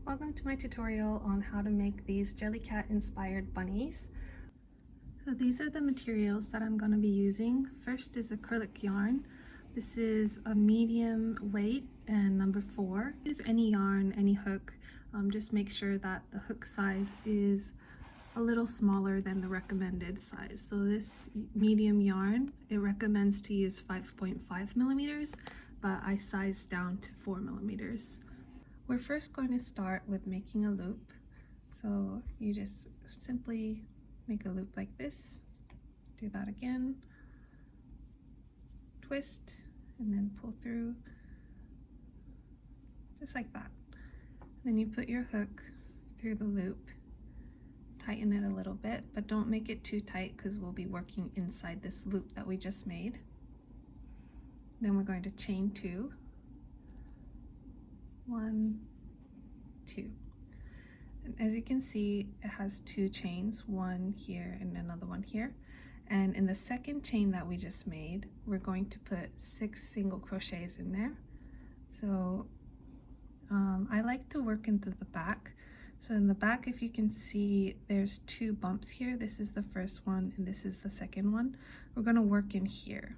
Welcome to my tutorial on how to make these Jellycat-inspired bunnies. So these are the materials that I'm going to be using. First is acrylic yarn. This is a medium weight and number 4. Use any yarn, any hook. Just make sure that the hook size is a little smaller than the recommended size. So this medium yarn, it recommends to use 5.5 millimeters, but I sized down to 4 millimeters. We're first going to start with making a loop. So you just simply make a loop like this. Let's do that again. Twist and then pull through, just like that. Then you put your hook through the loop, tighten it a little bit, but don't make it too tight because we'll be working inside this loop that we just made. Then we're going to chain 2. 1, 2. And as you can see, it has 2 chains, one here and another one here. And in the second chain that we just made, we're going to put 6 single crochets in there. So I like to work into the back. So in the back, if you can see, there's 2 bumps here. This is the first one and this is the second one. We're going to work in here.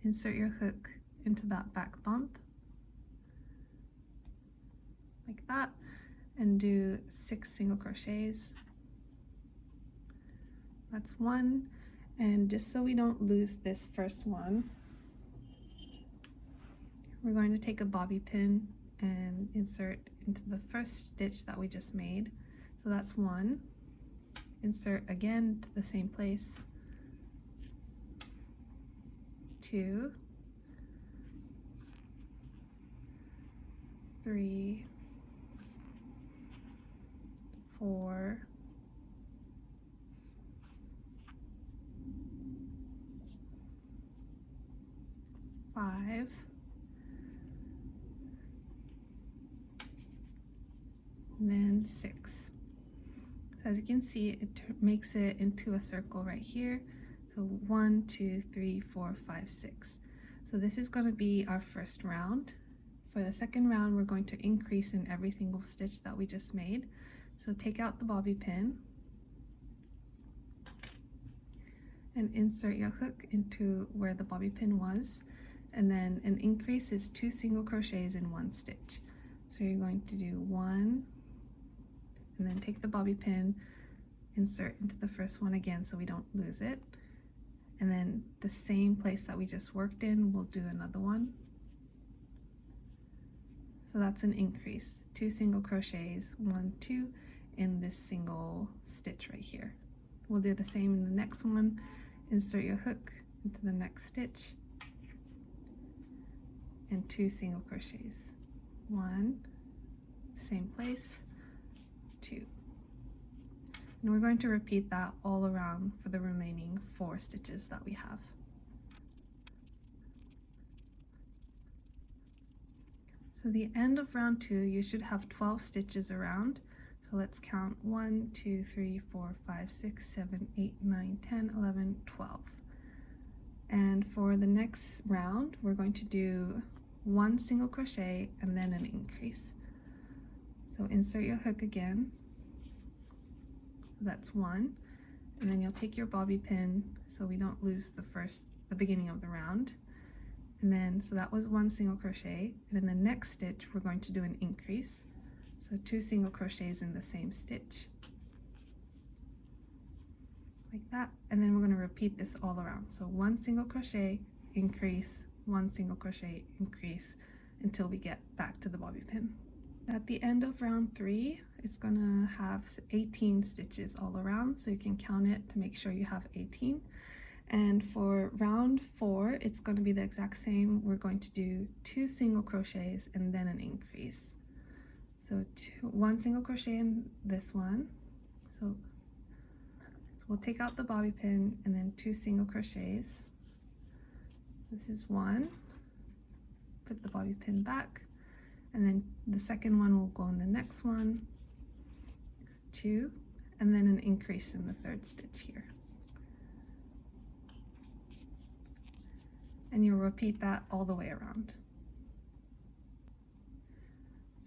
Insert your hook into that back bump like that and do 6 single crochets. That's 1. And just so we don't lose this first one, we're going to take a bobby pin and insert into the first stitch that we just made. So that's 1. Insert again to the same place. 2, 3, 4, 5, and then 6. So as you can see, it makes it into a circle right here. So 1, 2, 3, 4, 5, 6. So this is going to be our first round. For the second round, we're going to increase in every single stitch that we just made. So take out the bobby pin and insert your hook into where the bobby pin was. And then an increase is 2 single crochets in 1 stitch. So you're going to do 1, and then take the bobby pin, insert into the first one again so we don't lose it. And then the same place that we just worked in, we'll do another one. So that's an increase, 2 single crochets, 1, 2 in this single stitch right here. We'll do the same in the next one. Insert your hook into the next stitch and 2 single crochets. 1, same place, 2. And we're going to repeat that all around for the remaining 4 stitches that we have. So the end of round 2, you should have 12 stitches around. So let's count 1, 2, 3, 4, 5, 6, 7, 8, 9, 10, 11, 12. And for the next round, we're going to do 1 single crochet and then an increase. So insert your hook again. That's 1. And then you'll take your bobby pin so we don't lose the beginning of the round. And then, so that was 1 single crochet, and in the next stitch we're going to do an increase, so 2 single crochets in the same stitch like that. And then we're going to repeat this all around, so 1 single crochet, increase, 1 single crochet, increase, until we get back to the bobby pin. At the end of round 3, it's going to have 18 stitches all around, so you can count it to make sure you have 18. And for round 4, it's going to be the exact same. We're going to do 2 single crochets and then an increase. So 1 single crochet in this one. So we'll take out the bobby pin and then 2 single crochets. This is 1. Put the bobby pin back. And then the second one will go in the next one. 2. And then an increase in the third stitch here. And you'll repeat that all the way around.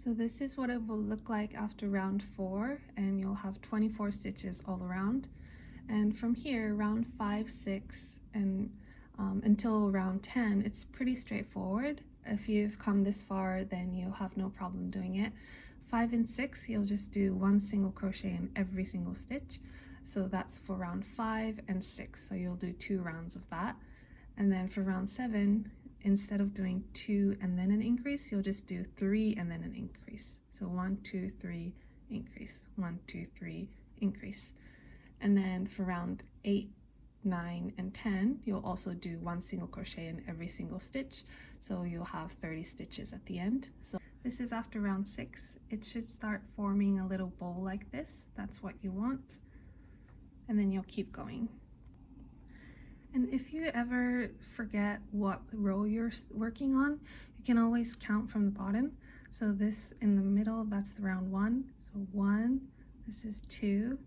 So this is what it will look like after round 4, and you'll have 24 stitches all around. And from here, round 5, 6, and until round 10, it's pretty straightforward. If you've come this far, then you'll have no problem doing it. 5 and 6, you'll just do 1 single crochet in every single stitch. So that's for round 5 and 6, so you'll do 2 rounds of that. And then for round 7, instead of doing 2 and then an increase, you'll just do 3 and then an increase. So 1, 2, 3, increase, 1, 2, 3, increase. And then for round 8, 9, and 10, you'll also do 1 single crochet in every single stitch. So you'll have 30 stitches at the end. So this is after round 6. It should start forming a little bow like this. That's what you want. And then you'll keep going. And if you ever forget what row you're working on, you can always count from the bottom. So this in the middle, that's round 1. So 1, this is 2,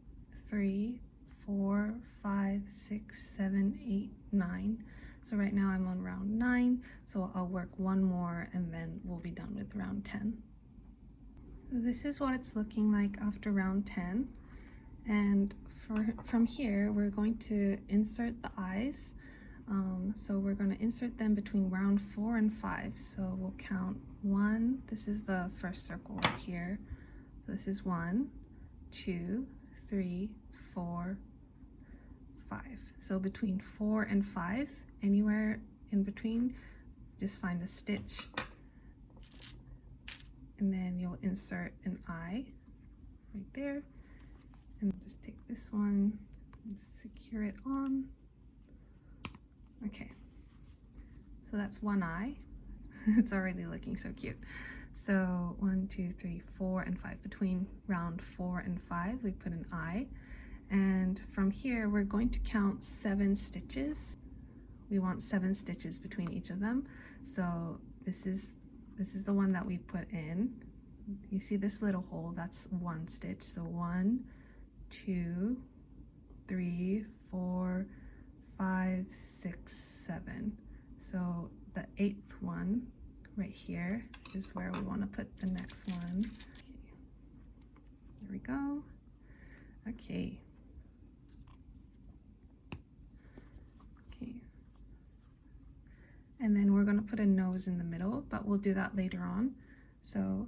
3, 4, 5, 6, 7, 8, 9. So right now I'm on round 9, so I'll work 1 more and then we'll be done with round 10. So this is what it's looking like after round 10. And from here, we're going to insert the eyes. So we're going to insert them between round 4 and 5. So we'll count 1. This is the first circle right here. So this is 1, 2, 3, 4, 5. So between 4 and 5, anywhere in between, just find a stitch. And then you'll insert an eye right there. And just take this one and secure it on. Okay, so that's 1 eye. It's already looking so cute. So 1, 2, 3, 4, and 5. Between round 4 and 5, we put an eye. And from here, we're going to count 7 stitches. We want 7 stitches between each of them. So this is the one that we put in. You see this little hole, that's 1 stitch. So 1, 2, 3, 4, 5, 6, 7. So the 8th one right here is where we want to put the next one. Okay. There we go. Okay. Okay. And then we're going to put a nose in the middle, but we'll do that later on. So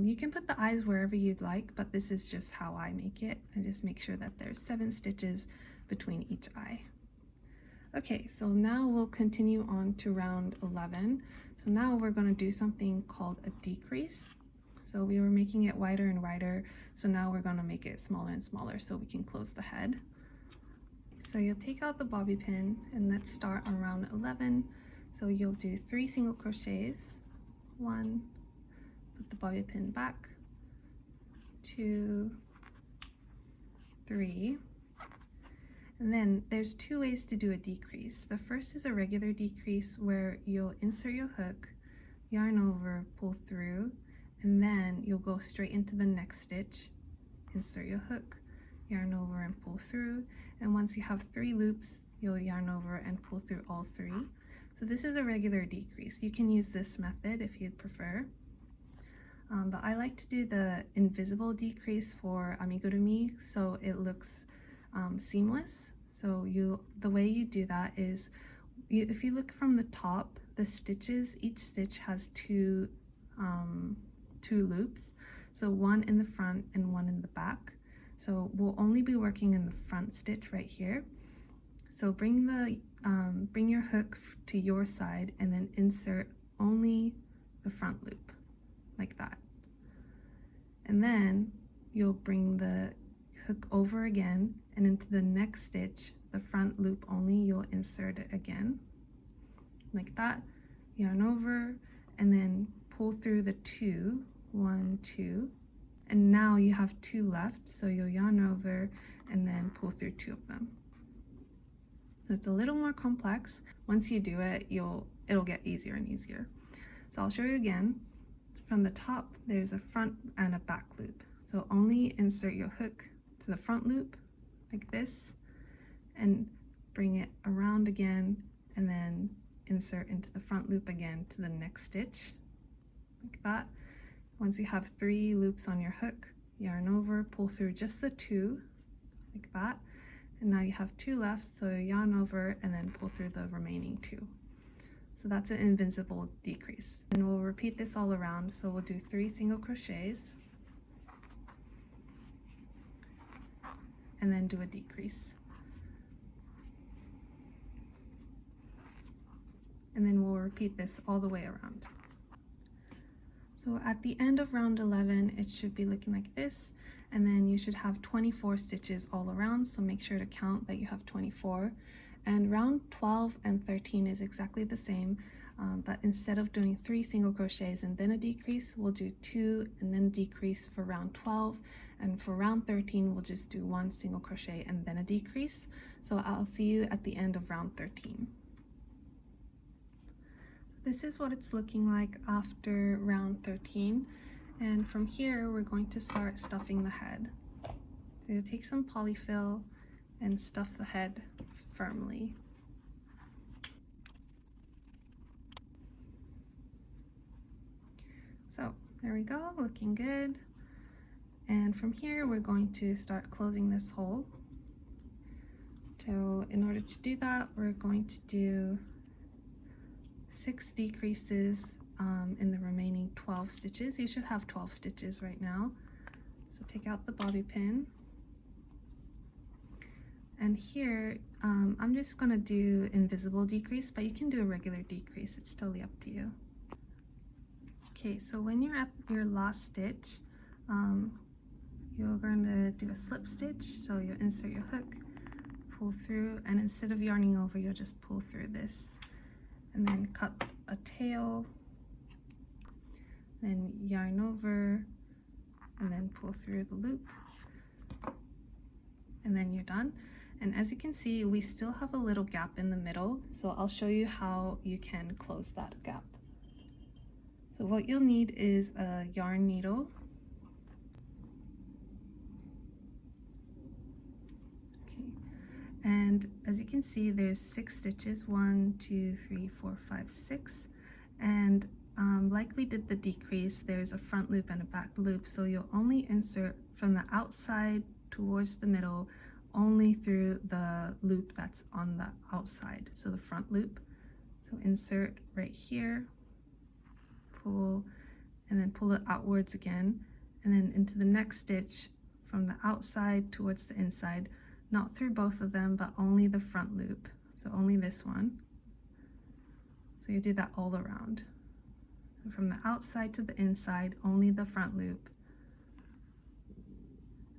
you can put the eyes wherever you'd like, but this is just how I make it. I just make sure that there's 7 stitches between each eye. Okay, so now we'll continue on to round 11. So now we're going to do something called a decrease. So we were making it wider and wider, so now we're going to make it smaller and smaller so we can close the head. So you'll take out the bobby pin, and let's start on round 11. So you'll do 3 single crochets, 1, put the bobby pin back, 2, 3, and then there's 2 ways to do a decrease. The first is a regular decrease where you'll insert your hook, yarn over, pull through, and then you'll go straight into the next stitch, insert your hook, yarn over and pull through, and once you have 3 loops, you'll yarn over and pull through all 3. So this is a regular decrease. You can use this method if you'd prefer. But I like to do the invisible decrease for amigurumi so it looks seamless. So the way you do that is, if you look from the top, the stitches, each stitch has 2 loops. So 1 in the front and 1 in the back. So we'll only be working in the front stitch right here. So bring your hook to your side and then insert only the front loop, like that. And then you'll bring the hook over again, and into the next stitch, the front loop only, you'll insert it again, like that. Yarn over, and then pull through the 2, 1, 2, and now you have 2 left, so you'll yarn over and then pull through 2 of them. So it's a little more complex. Once you do it, it'll get easier and easier. So I'll show you again. From the top, there's a front and a back loop. So only insert your hook to the front loop like this, and bring it around again, and then insert into the front loop again to the next stitch, like that. Once you have 3 loops on your hook, yarn over, pull through just the 2 like that, and now you have 2 left, so yarn over and then pull through the remaining 2. So that's an invincible decrease, and we'll repeat this all around. So we'll do 3 single crochets and then do a decrease, and then we'll repeat this all the way around. So at the end of round 11, it should be looking like this, and then you should have 24 stitches all around, so make sure to count that you have 24. And round 12 and 13 is exactly the same, but instead of doing 3 single crochets and then a decrease, we'll do 2 and then decrease for round 12, and for round 13 we'll just do 1 single crochet and then a decrease. So I'll see you at the end of round 13. This is what it's looking like after round 13, and from here we're going to start stuffing the head. So you take some polyfill and stuff the head firmly. So there we go, looking good. And from here we're going to start closing this hole. So in order to do that, we're going to do 6 decreases in the remaining 12 stitches. You should have 12 stitches right now. So take out the bobby pin, and here I'm just gonna do invisible decrease, but you can do a regular decrease, it's totally up to you. Okay, so when you're at your last stitch, you're going to do a slip stitch. So you'll insert your hook, pull through, and instead of yarning over, you'll just pull through this, and then cut a tail, then yarn over, and then pull through the loop, and then you're done. And as you can see, we still have a little gap in the middle, so I'll show you how you can close that gap. So what you'll need is a yarn needle, and as you can see, there's 6 stitches, 1, 2, 3, 4, 5, 6, and like we did the decrease, there's a front loop and a back loop, so you'll only insert from the outside towards the middle, only through the loop that's on the outside, so the front loop. So insert right here, pull, and then pull it outwards again, and then into the next stitch from the outside towards the inside, not through both of them, but only the front loop, so only this one. So you do that all around. So from the outside to the inside, only the front loop,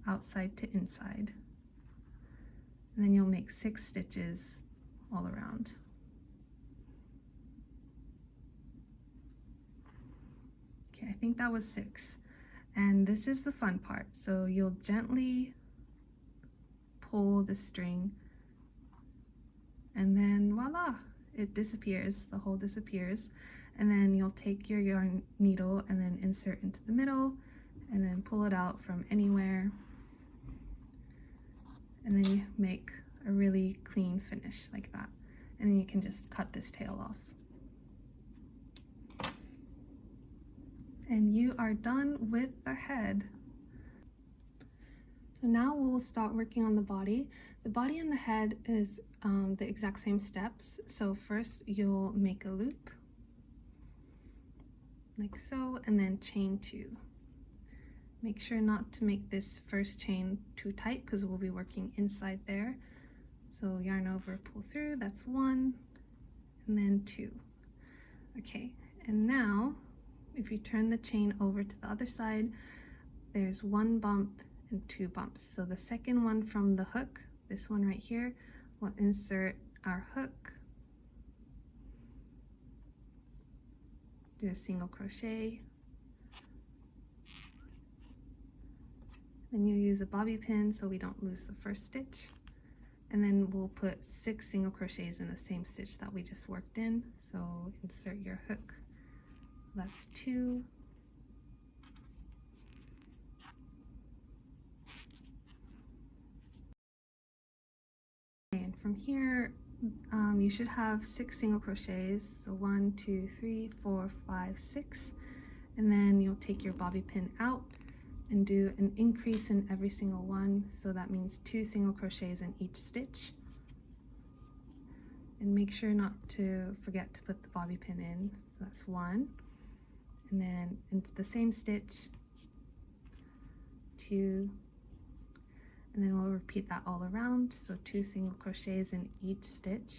outside to inside, and then you'll make 6 stitches all around. Okay, I think that was 6, and this is the fun part. So you'll gently pull the string, and then voila, it disappears, the hole disappears, and then you'll take your yarn needle and then insert into the middle, and then pull it out from anywhere, and then you make a really clean finish like that, and then you can just cut this tail off. And you are done with the head. So now we'll start working on the body. The body and the head is the exact same steps. So first you'll make a loop, like so, and then chain 2. Make sure not to make this first chain too tight because we'll be working inside there. So yarn over, pull through, that's 1, and then 2. Okay, and now if you turn the chain over to the other side, there's 1 bump and 2 bumps. So the second one from the hook, this one right here, we'll insert our hook, do a single crochet, then you'll use a bobby pin so we don't lose the first stitch, and then we'll put 6 single crochets in the same stitch that we just worked in. So insert your hook, that's 2, and from here you should have 6 single crochets, so 1, 2, 3, 4, 5, 6, and then you'll take your bobby pin out and do an increase in every single one. So that means 2 single crochets in each stitch. And make sure not to forget to put the bobby pin in. So that's 1. And then into the same stitch, 2. And then we'll repeat that all around. So 2 single crochets in each stitch.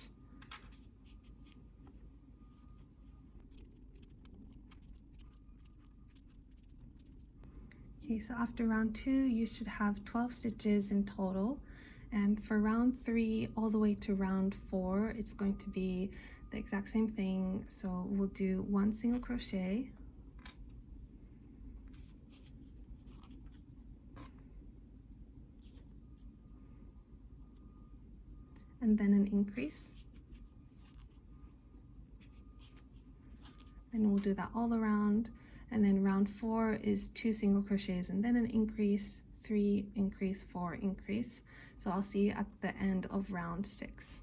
Okay, so after round 2, you should have 12 stitches in total. And for round 3 all the way to round 4, it's going to be the exact same thing. So we'll do 1 single crochet, and then an increase. And we'll do that all around. And then round 4 is 2 single crochets and then an increase, 3 increase, 4 increase. So I'll see you at the end of round 6.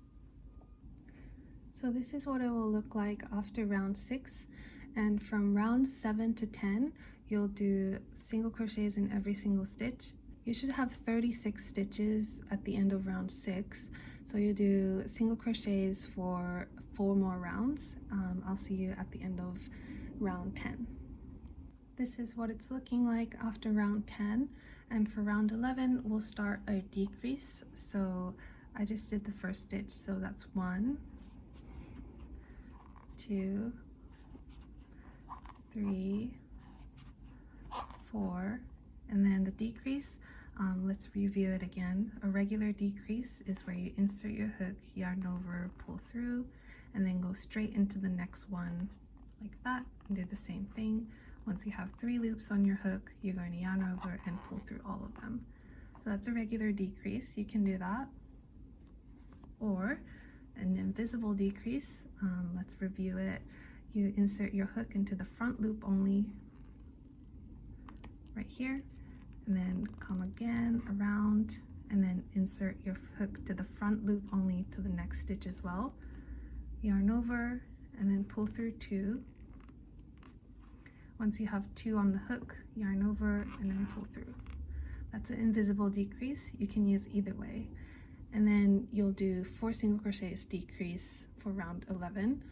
So this is what it will look like after round 6. And from round 7 to 10, you'll do single crochets in every single stitch. You should have 36 stitches at the end of round 6. So you do single crochets for 4 more rounds. I'll see you at the end of round 10. This is what it's looking like after round 10. And for round 11, we'll start a decrease. So I just did the first stitch. So that's 1, 2, 3, 4, and then the decrease. Let's review it again. A regular decrease is where you insert your hook, yarn over, pull through, and then go straight into the next one like that, and do the same thing. Once you have 3 loops on your hook, you're going to yarn over and pull through all of them. So that's a regular decrease. You can do that. Or an invisible decrease. Let's review it. You insert your hook into the front loop only right here, and then come again around, and then insert your hook to the front loop only to the next stitch as well. Yarn over and then pull through 2. Once you have 2 on the hook, yarn over and then pull through. That's an invisible decrease. You can use either way. And then you'll do 4 single crochets decrease for round 11.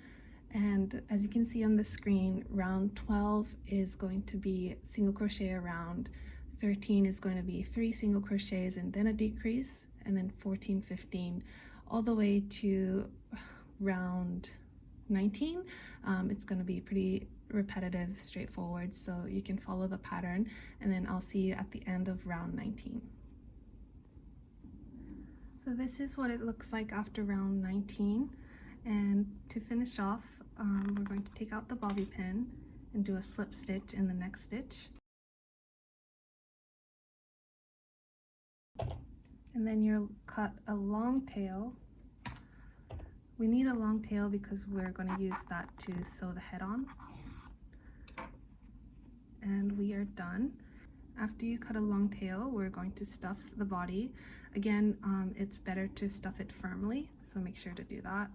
And as you can see on the screen, round 12 is going to be single crochet around, 13 is going to be 3 single crochets and then a decrease, and then 14, 15, all the way to round 19. It's going to be pretty repetitive, straightforward, so you can follow the pattern, and then I'll see you at the end of round 19. So this is what it looks like after round 19. And to finish off, we're going to take out the bobby pin and do a slip stitch in the next stitch. And then you'll cut a long tail. We need a long tail because we're going to use that to sew the head on. And we are done. After you cut a long tail, we're going to stuff the body. Again, it's better to stuff it firmly, so make sure to do that.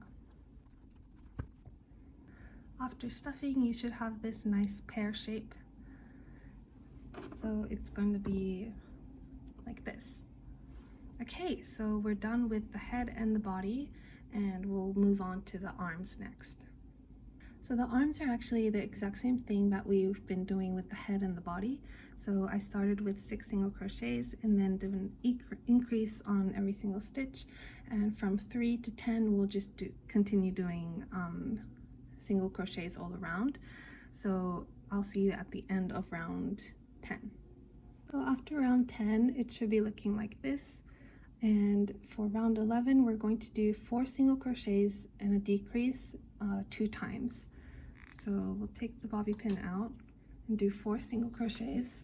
After stuffing, you should have this nice pear shape. So it's going to be like this. Okay, so we're done with the head and the body, and we'll move on to the arms next. So the arms are actually the exact same thing that we've been doing with the head and the body. So I started with 6 single crochets and then did an increase on every single stitch, and from 3 to 10 we'll just continue doing single crochets all around. So I'll see you at the end of round 10. So after round 10, it should be looking like this. And for round 11, we're going to do 4 single crochets and a decrease 2 times. So we'll take the bobby pin out and do 4 single crochets.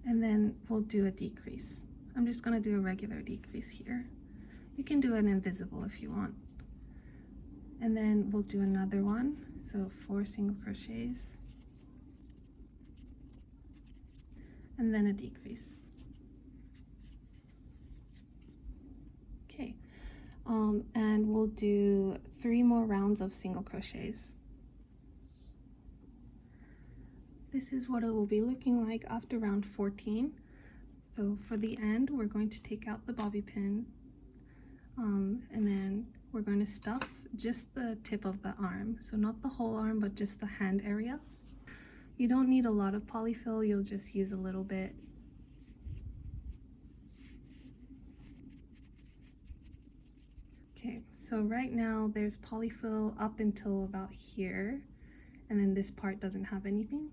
And then we'll do a decrease. I'm just going to do a regular decrease here. You can do an invisible if you want. And then we'll do another one. So 4 single crochets. And then a decrease. Okay. and we'll do 3 more rounds of single crochets. This is what it will be looking like after round 14. So for the end, we're going to take out the bobby pin, and then we're going to stuff just the tip of the arm. So not the whole arm, but just the hand area. You don't need a lot of polyfill, you'll just use a little bit. Okay, so right now there's polyfill up until about here, and then this part doesn't have anything.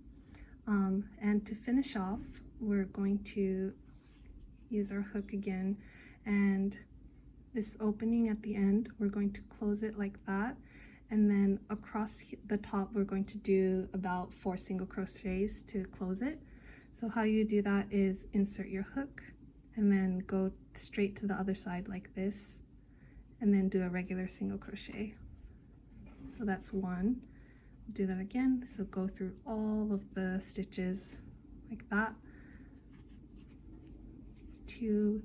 And to finish off, we're going to use our hook again, and this opening at the end, we're going to close it like that, and then across the top we're going to do about 4 single crochets to close it. So how you do that is insert your hook and then go straight to the other side like this, and then do a regular single crochet. So that's 1. Do that again, so go through all of the stitches like that. 2,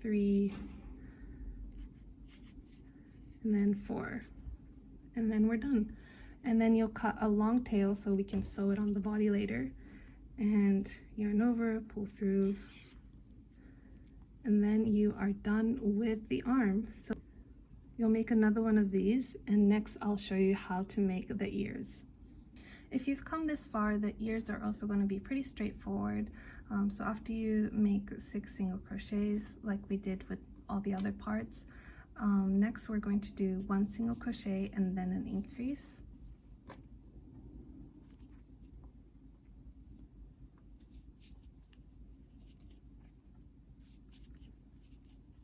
3, and then 4, and then we're done. And then you'll cut a long tail so we can sew it on the body later, and yarn over, pull through, and then you are done with the arm. So you'll make another one of these, and next I'll show you how to make the ears. If you've come this far, the ears are also going to be pretty straightforward. So after you make 6 single crochets like we did with all the other parts, next we're going to do 1 single crochet and then an increase.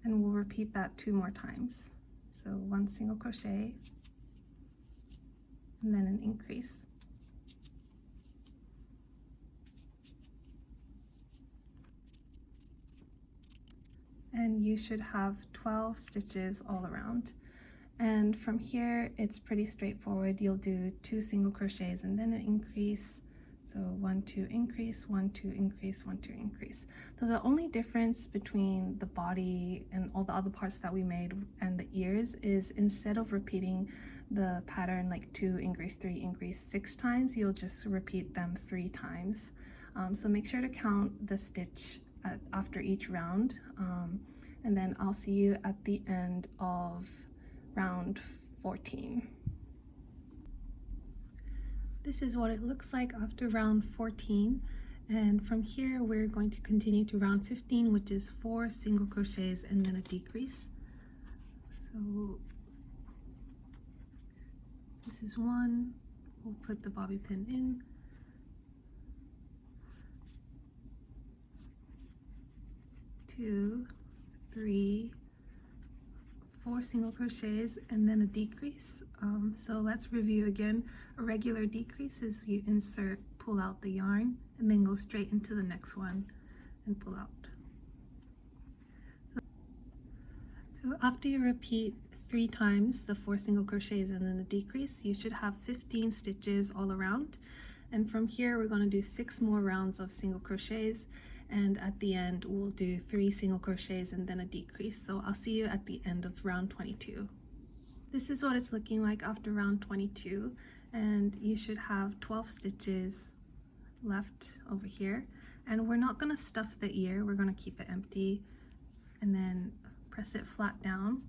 And we'll repeat that 2 more times. So 1 single crochet and then an increase. And you should have 12 stitches all around. And from here it's pretty straightforward. You'll do 2 single crochets and then an increase. So 1, 2, increase, 1, 2, increase, 1, 2, increase. So the only difference between the body and all the other parts that we made and the ears is, instead of repeating the pattern like 2, increase, 3, increase 6 times, you'll just repeat them 3 times. So make sure to count the stitch after each round, and then I'll see you at the end of round 14. This is what it looks like after round 14, and from here we're going to continue to round 15, which is 4 single crochets and then a decrease. So this is 1, we'll put the bobby pin in, 2, 3, 4 single crochets and then a decrease. So let's review again. A regular decrease is you insert, pull out the yarn, and then go straight into the next one and pull out. So after you repeat 3 times the 4 single crochets and then the decrease, you should have 15 stitches all around. And from here we're going to do 6 more rounds of single crochets, and at the end we'll do 3 single crochets and then a decrease. So I'll see you at the end of round 22. This is what it's looking like after round 22, and you should have 12 stitches left over here. And we're not going to stuff the ear, we're going to keep it empty, and then press it flat down.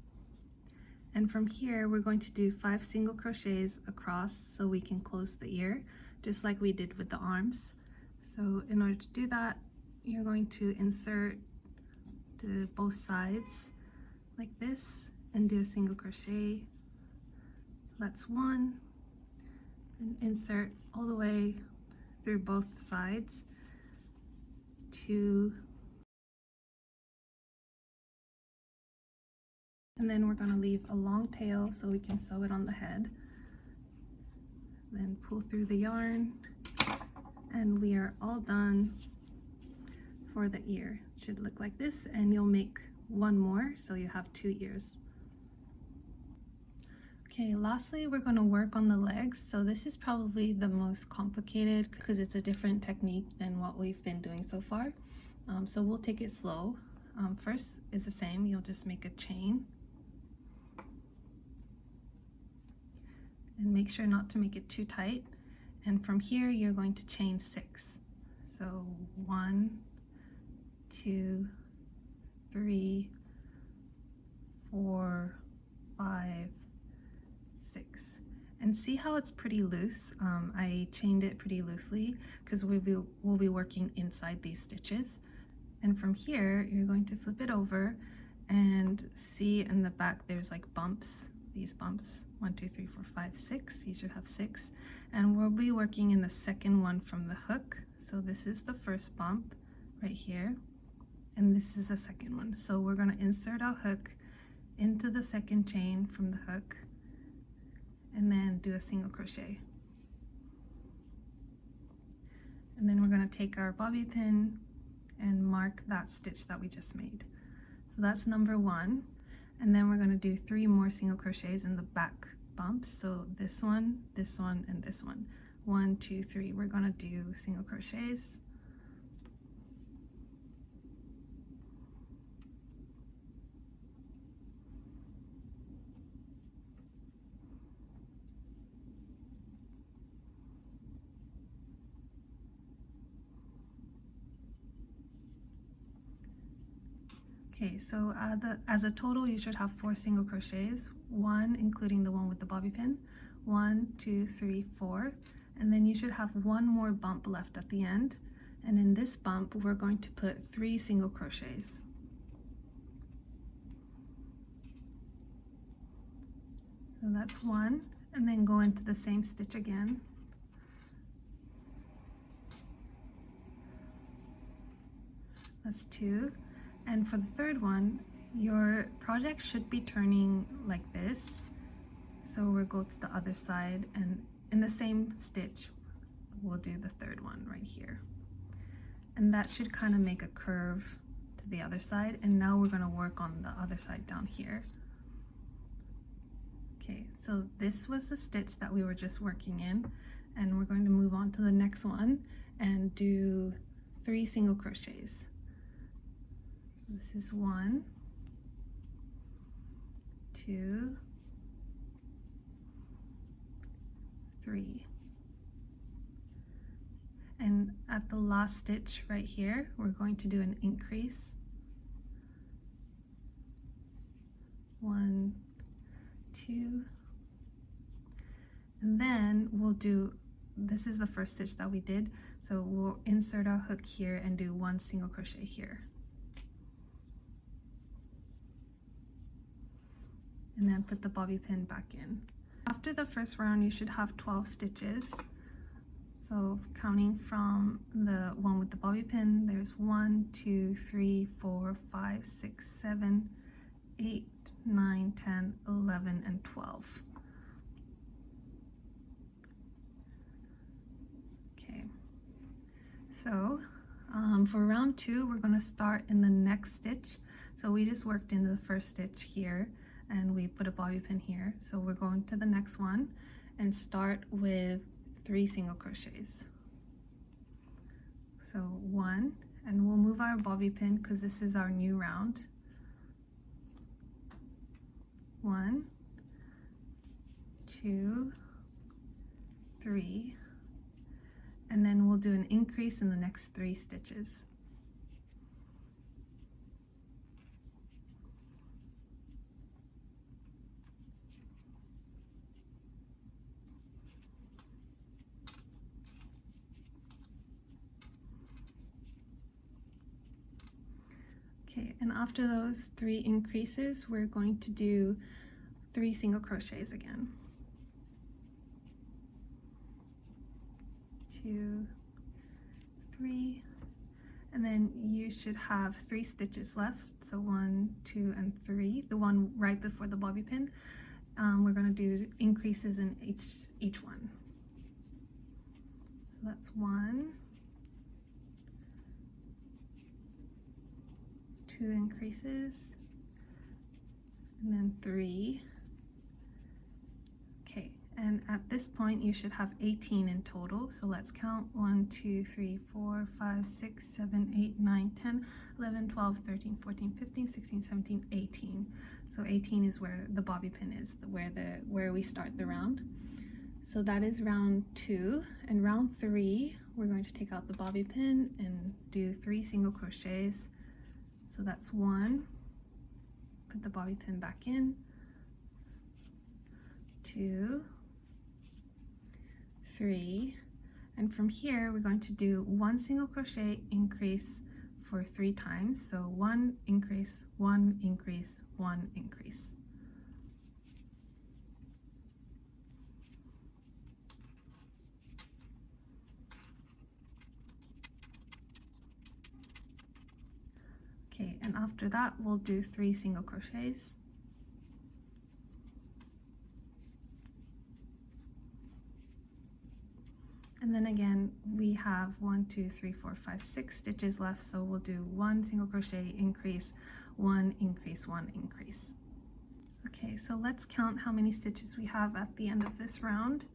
And from here we're going to do 5 single crochets across so we can close the ear, just like we did with the arms. So in order to do that, you're going to insert to both sides like this and do a single crochet. So that's 1, and insert all the way through both sides, 2, and then we're going to leave a long tail so we can sew it on the head. Then pull through the yarn, and we are all done for the ear. It should look like this, and you'll make 1 more so you have 2 ears. Okay, lastly we're going to work on the legs. So this is probably the most complicated because it's a different technique than what we've been doing so far. So we'll take it slow. first is the same. You'll just make a chain and make sure not to make it too tight. And from here you're going to chain 6. So 1, 2, 3, 4, 5, 6. And see how it's pretty loose? I chained it pretty loosely because we'll be working inside these stitches. And from here, you're going to flip it over and see in the back there's like bumps, these bumps, 1, 2, 3, 4, 5, 6. You should have 6. And we'll be working in the second one from the hook. So this is the first bump right here, and this is the second one. So we're going to insert our hook into the second chain from the hook and then do a single crochet. And then we're going to take our bobby pin and mark that stitch that we just made. So that's number 1. And then we're going to do 3 more single crochets in the back bumps. So this one, and this one. 1, 2, 3. We're going to do single crochets. Okay, so as a total, you should have 4 single crochets, 1 including the one with the bobby pin, 1, 2, 3, 4, and then you should have 1 more bump left at the end. And in this bump, we're going to put 3 single crochets. So that's 1, and then go into the same stitch again. That's 2. And for the third one, your project should be turning like this. So we'll go to the other side, and in the same stitch, we'll do the third one right here. And that should kind of make a curve to the other side. And now we're going to work on the other side down here. Okay, so this was the stitch that we were just working in, and we're going to move on to the next one and do 3 single crochets. This is 1, 2, 3. And at the last stitch right here, we're going to do an increase. 1, 2. And then we'll do, this is the first stitch that we did, so we'll insert our hook here and do 1 single crochet here. And then put the bobby pin back in. After the first round, you should have 12 stitches. So counting from the one with the bobby pin, there's 1, 2, 3, 4, 5, 6, 7, 8, 9, 10, 11, and 12. Okay, so for round 2, we're going to start in the next stitch. So we just worked into the first stitch here, and we put a bobby pin here. So we're going to the next one and start with 3 single crochets. So 1, and we'll move our bobby pin because this is our new round. 1, 2, 3, and then we'll do an increase in the next 3 stitches. Okay, and after those 3 increases, we're going to do 3 single crochets again. 2, 3, and then you should have 3 stitches left. So 1, 2, and 3, the one right before the bobby pin. We're going to do increases in each one. So that's 1, 2 increases, and then 3. Okay, and And at this point you should have 18 in total. So let's count 1, 2, 3, 4, 5, 6, 7, 8, 9, 10, 11, 12, 13, 14, 15, 16, 17, 18. So 18 is where the bobby pin is, where we start the round. So that is round 2. And round 3, we're going to take out the bobby pin and do 3 single crochets. So that's 1, put the bobby pin back in, 2, 3, and from here we're going to do 1 single crochet increase for 3 times. So 1 increase, 1 increase, 1 increase. Okay, and after that we'll do 3 single crochets. And then again, we have 1, 2, 3, 4, 5, 6 stitches left, so we'll do 1 single crochet increase, 1 increase, 1 increase. Okay, so let's count how many stitches we have at the end of this round.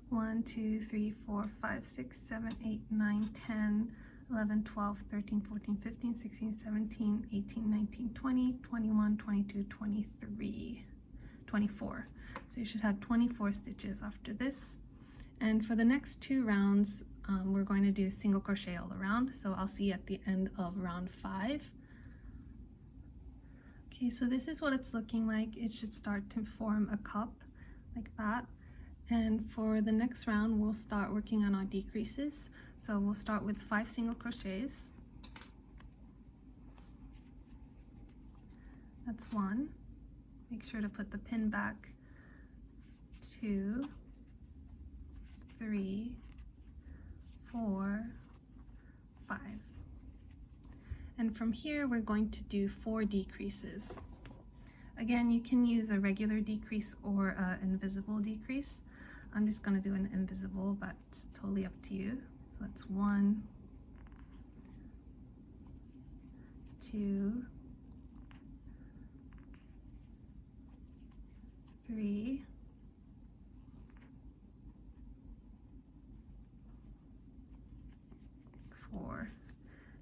1, 2, 3, 4, 5, 6, 7, 8, 9, 10, 11, 12, 13, 14, 15, 16, 17, 18, 19, 20, 21, 22, 23, 24. So you should have 24 stitches after this. And for the next 2 rounds, we're going to do single crochet all around. So I'll see you at the end of round 5. Okay, so this is what it's looking like. It should start to form a cup like that. And for the next round, we'll start working on our decreases. So we'll start with 5 single crochets. That's 1. Make sure to put the pin back. 2, 3, 4, 5. And from here we're going to do 4 decreases. Again, you can use a regular decrease or an invisible decrease. I'm just going to do an invisible, but it's totally up to you. So that's 1, 2, 3, 4.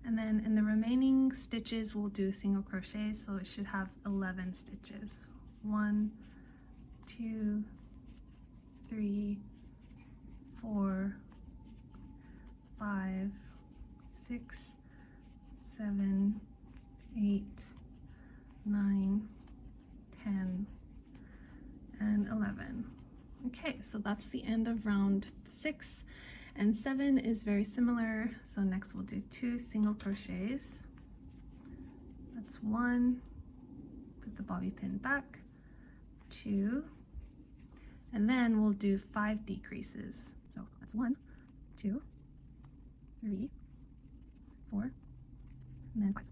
And then in the remaining stitches we'll do single crochets, so it should have 11 stitches. 1, 2, 3, 4, 5, 6, 7, 8, 9, 10, and 11. Okay, so that's the end of round 6. And 7 is very similar, so next we'll do 2 single crochets. That's 1, put the bobby pin back, 2, and then we'll do 5 decreases. So that's 1, 2, 3, 4, and then 5.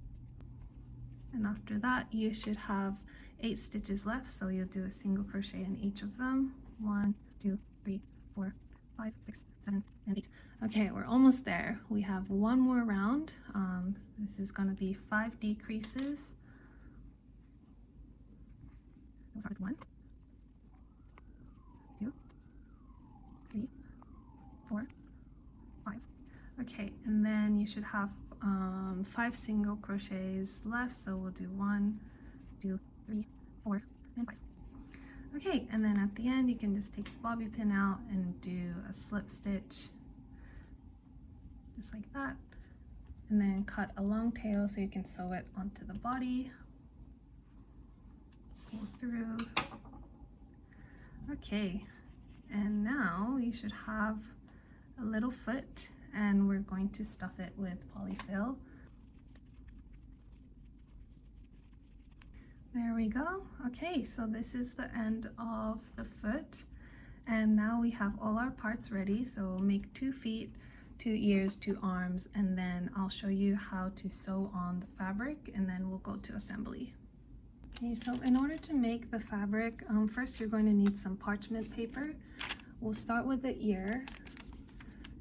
And after that you should have 8 stitches left, so you'll do a single crochet in each of them. 1, 2, 3, 4, 5, 6, 7, and 8. Okay, we're almost there. We have 1 more round. This is going to be 5 decreases. We'll start with 1, 2, 3, 4, 5. Okay, and then you should have 5 single crochets left, so we'll do 1, 2, 3, 4, and 5. Okay, and then at the end you can just take the bobby pin out and do a slip stitch just like that, and then cut a long tail so you can sew it onto the body. Pull through. Okay, and now you should have a little foot, and we're going to stuff it with polyfill. There we go. Okay, so this is the end of the foot, and now we have all our parts ready. So we'll make 2 feet, 2 ears, 2 arms, and then I'll show you how to sew on the fabric, and then we'll go to assembly. Okay, so in order to make the fabric, first you're going to need some parchment paper. We'll start with the ear,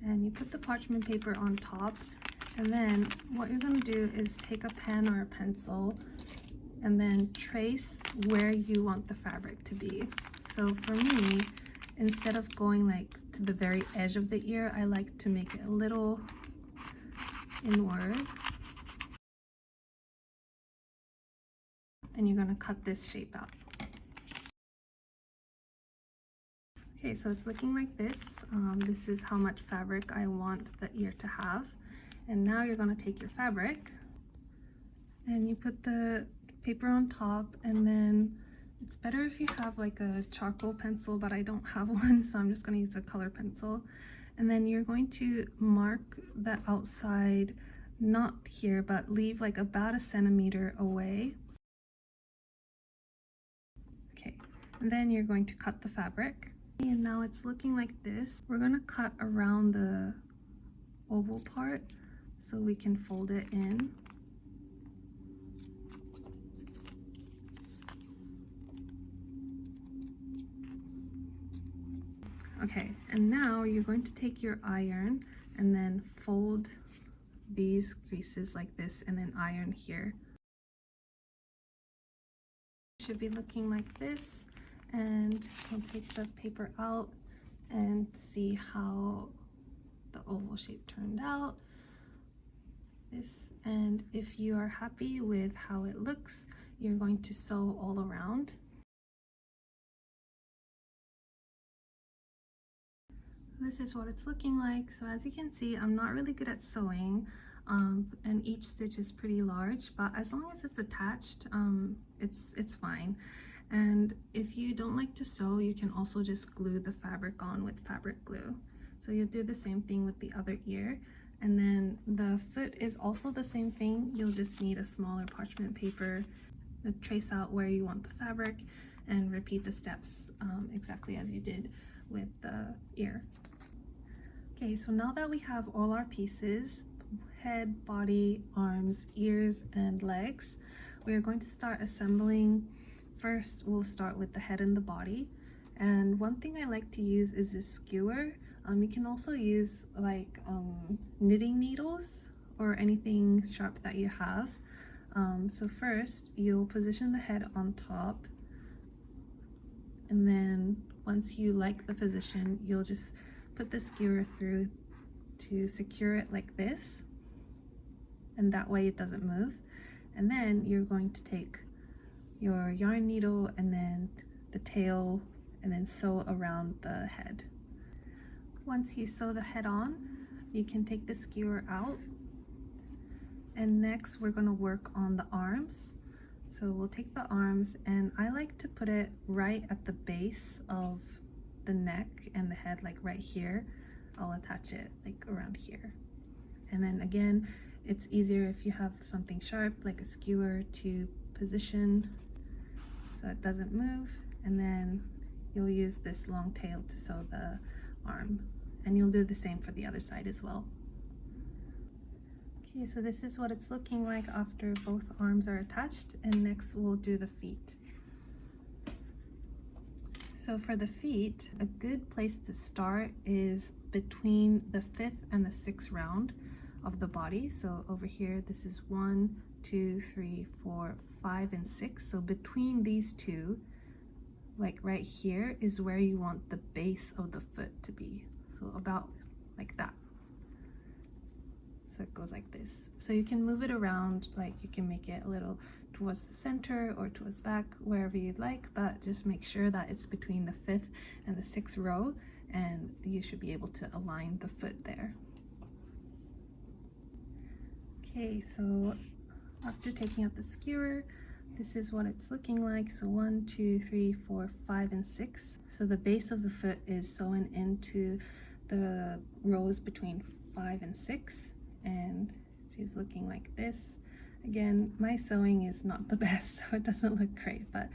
and you put the parchment paper on top, and then what you're going to do is take a pen or a pencil and then trace where you want the fabric to be. So for me, instead of going like to the very edge of the ear, I like to make it a little inward. And you're going to cut this shape out. Okay, so it's looking like this. This is how much fabric I want the ear to have. And now you're going to take your fabric and you put the paper on top, and then it's better if you have like a charcoal pencil, but I don't have one, so I'm just going to use a color pencil. And then you're going to mark the outside, not here, but leave like about 1 centimeter away. Okay, and then you're going to cut the fabric. And now it's looking like this. We're going to cut around the oval part so we can fold it in. Okay, and now you're going to take your iron and then fold these creases like this and then iron here. It should be looking like this, and I'll take the paper out and see how the oval shape turned out. And if you are happy with how it looks, you're going to sew all around. This is what it's looking like. So as you can see, I'm not really good at sewing, and each stitch is pretty large, but as long as it's attached, it's fine. And if you don't like to sew, you can also just glue the fabric on with fabric glue. So you'll do the same thing with the other ear. And then the foot is also the same thing. You'll just need a smaller parchment paper to trace out where you want the fabric and repeat the steps exactly as you did with the ear. Okay, so now that we have all our pieces, head, body, arms, ears, and legs, we are going to start assembling. First, we'll start with the head and the body. And one thing I like to use is this skewer. You can also use like knitting needles or anything sharp that you have. So first, you'll position the head on top, and then once you like the position, you'll just put the skewer through to secure it like this, and that way it doesn't move. And then you're going to take your yarn needle and then the tail and then sew around the head. Once you sew the head on, you can take the skewer out, and next we're going to work on the arms. So we'll take the arms, and I like to put it right at the base of the neck and the head, like right here. I'll attach it like around here. And then again, it's easier if you have something sharp like a skewer to position so it doesn't move. And then you'll use this long tail to sew the arm, and you'll do the same for the other side as well. Okay, so this is what it's looking like after both arms are attached, and next we'll do the feet. So for the feet, a good place to start is between the 5th and the 6th round of the body. So over here, this is 1, 2, 3, 4, 5, and 6. So between these two, like right here, is where you want the base of the foot to be. So about like that. So it goes like this. So you can move it around, like you can make it a little towards the center or towards back, wherever you'd like, but just make sure that it's between the 5th and the 6th row, and you should be able to align the foot there. Okay, so after taking out the skewer, this is what it's looking like. So 1, 2, 3, 4, 5, and 6. So the base of the foot is sewn into the rows between 5 and 6, and she's looking like this. Again, my sewing is not the best, so it doesn't look great, but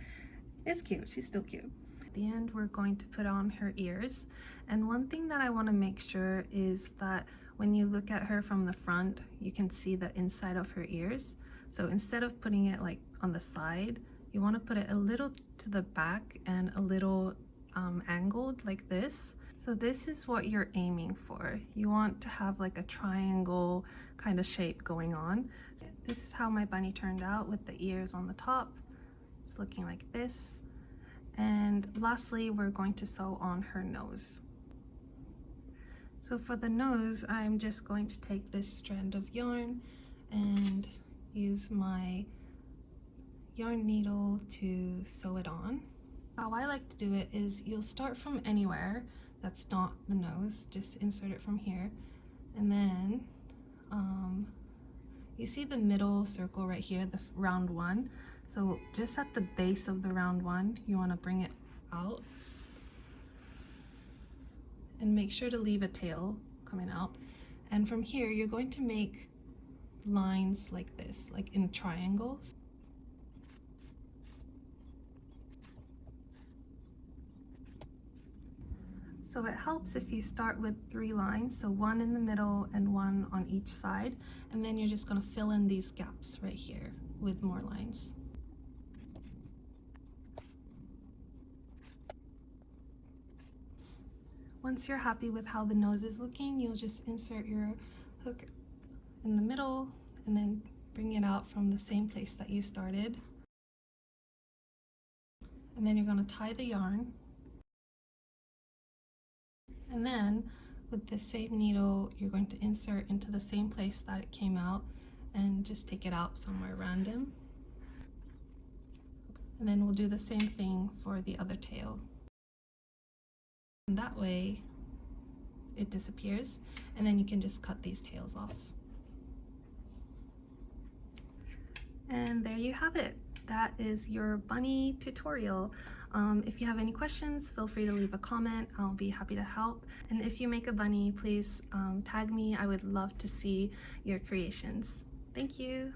it's cute. She's still cute. At the end, we're going to put on her ears. And one thing that I want to make sure is that when you look at her from the front, you can see the inside of her ears. So instead of putting it like on the side, you want to put it a little to the back and a little angled like this. So this is what you're aiming for. You want to have like a triangle kind of shape going on. This is how my bunny turned out with the ears on the top. It's looking like this. And lastly, we're going to sew on her nose. So for the nose, I'm just going to take this strand of yarn and use my yarn needle to sew it on. How I like to do it is you'll start from anywhere that's not the nose, just insert it from here, and then you see the middle circle right here, the round one. So just at the base of the round one, you want to bring it out and make sure to leave a tail coming out. And from here, you're going to make lines like this, like in triangles. So it helps if you start with 3 lines, so 1 in the middle and 1 on each side, and then you're just going to fill in these gaps right here with more lines. Once you're happy with how the nose is looking, you'll just insert your hook in the middle and then bring it out from the same place that you started. And then you're going to tie the yarn. And then with the same needle, you're going to insert into the same place that it came out and just take it out somewhere random. And then we'll do the same thing for the other tail. And that way it disappears, and then you can just cut these tails off. And there you have it. That is your bunny tutorial. If you have any questions, feel free to leave a comment. I'll be happy to help. And if you make a bunny, please tag me. I would love to see your creations. Thank you.